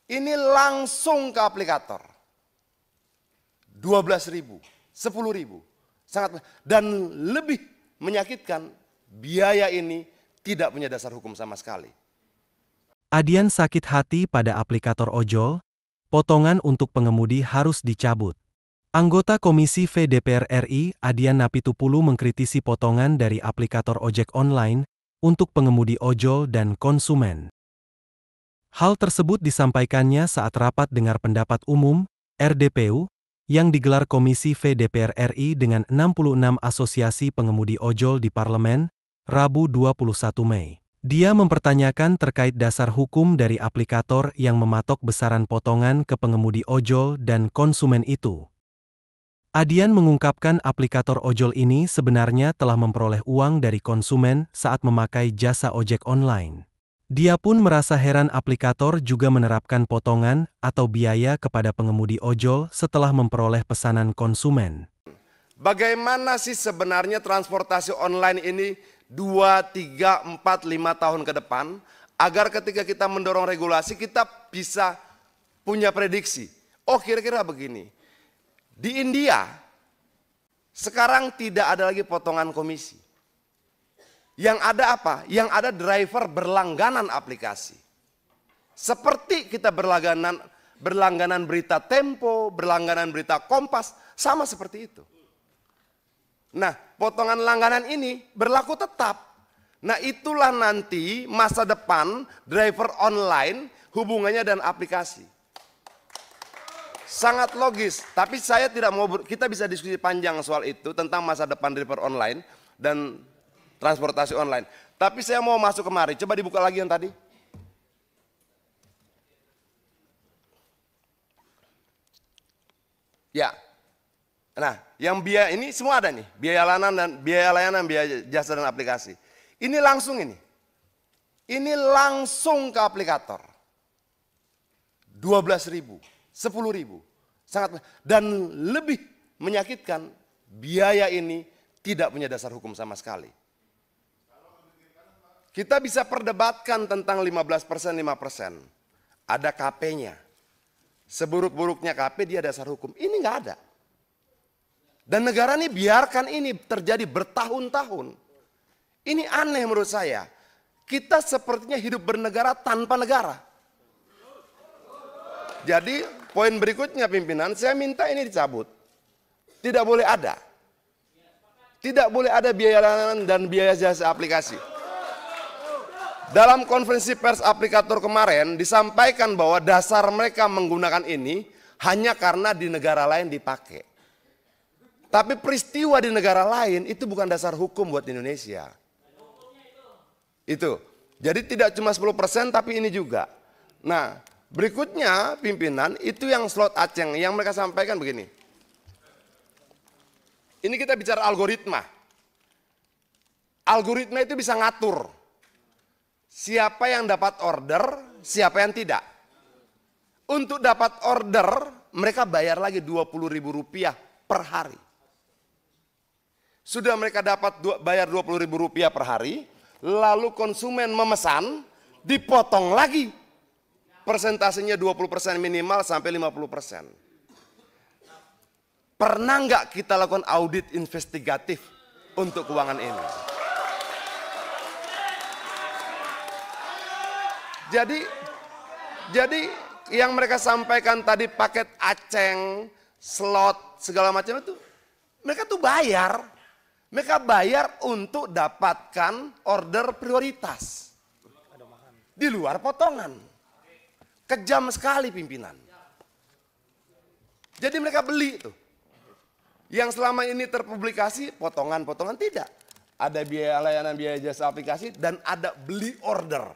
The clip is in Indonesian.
Ini langsung ke aplikator. 12.000, 10.000. Sangat, dan lebih menyakitkan, biaya ini tidak punya dasar hukum sama sekali. Adian sakit hati pada aplikator ojol, potongan untuk pengemudi harus dicabut. Anggota Komisi V DPR RI, Adian Napitupulu mengkritisi potongan dari aplikator ojek online untuk pengemudi ojol dan konsumen. Hal tersebut disampaikannya saat rapat dengar pendapat umum, RDPU, yang digelar Komisi V DPR RI dengan 66 asosiasi pengemudi ojol di Parlemen, Rabu 21 Mei. Dia mempertanyakan terkait dasar hukum dari aplikator yang mematok besaran potongan ke pengemudi ojol dan konsumen itu. Adian mengungkapkan aplikator ojol ini sebenarnya telah memperoleh uang dari konsumen saat memakai jasa ojek online. Dia pun merasa heran aplikator juga menerapkan potongan atau biaya kepada pengemudi ojol setelah memperoleh pesanan konsumen. Bagaimana sih sebenarnya transportasi online ini 2, 3, 4, 5 tahun ke depan, agar ketika kita mendorong regulasi kita bisa punya prediksi. Oh, kira-kira begini. Di India sekarang tidak ada lagi potongan komisi. Yang ada apa? Yang ada driver berlangganan aplikasi. Seperti kita berlangganan berita Tempo, berlangganan berita Kompas, sama seperti itu. Nah, potongan langganan ini berlaku tetap. Nah, itulah nanti masa depan driver online hubungannya dan aplikasi. Sangat logis, tapi saya tidak mau, kita bisa diskusi panjang soal itu tentang masa depan driver online dan transportasi online. Tapi saya mau masuk kemari, coba dibuka lagi yang tadi. Ya. Nah, yang biaya ini semua ada nih, biaya layanan, biaya jasa dan aplikasi. Ini langsung ini. Ini langsung ke aplikator. 12.000, 10.000. Sangat, dan lebih menyakitkan, biaya ini tidak punya dasar hukum sama sekali. Kita bisa perdebatkan tentang 15%, 5%. Ada KP-nya. Seburuk-buruknya KP dia dasar hukum. Ini nggak ada. Dan negara ini biarkan ini terjadi bertahun-tahun. Ini aneh menurut saya. Kita sepertinya hidup bernegara tanpa negara. Jadi poin berikutnya pimpinan, saya minta ini dicabut. Tidak boleh ada. Tidak boleh ada biaya layanan dan biaya jasa aplikasi. Dalam konferensi pers aplikator kemarin disampaikan bahwa dasar mereka menggunakan ini hanya karena di negara lain dipakai. Tapi peristiwa di negara lain itu bukan dasar hukum buat Indonesia. Itu. Jadi tidak cuma 10% tapi ini juga. Nah, berikutnya pimpinan itu yang slot Aceng yang mereka sampaikan begini. Ini kita bicara algoritma. Algoritma itu bisa ngatur siapa yang dapat order, siapa yang tidak. Untuk dapat order, mereka bayar lagi Rp20.000 per hari. Sudah mereka dapat bayar Rp20.000 per hari, lalu konsumen memesan, dipotong lagi. Persentasenya 20% minimal sampai 50%. Pernah nggak kita lakukan audit investigatif untuk keuangan ini? Jadi yang mereka sampaikan tadi paket Aceng, slot, segala macam itu, mereka tuh bayar. Mereka bayar untuk dapatkan order prioritas. Di luar potongan. Kejam sekali pimpinan. Jadi mereka beli tuh. Yang selama ini terpublikasi potongan-potongan tidak. Ada biaya layanan, biaya jasa aplikasi, dan ada beli order.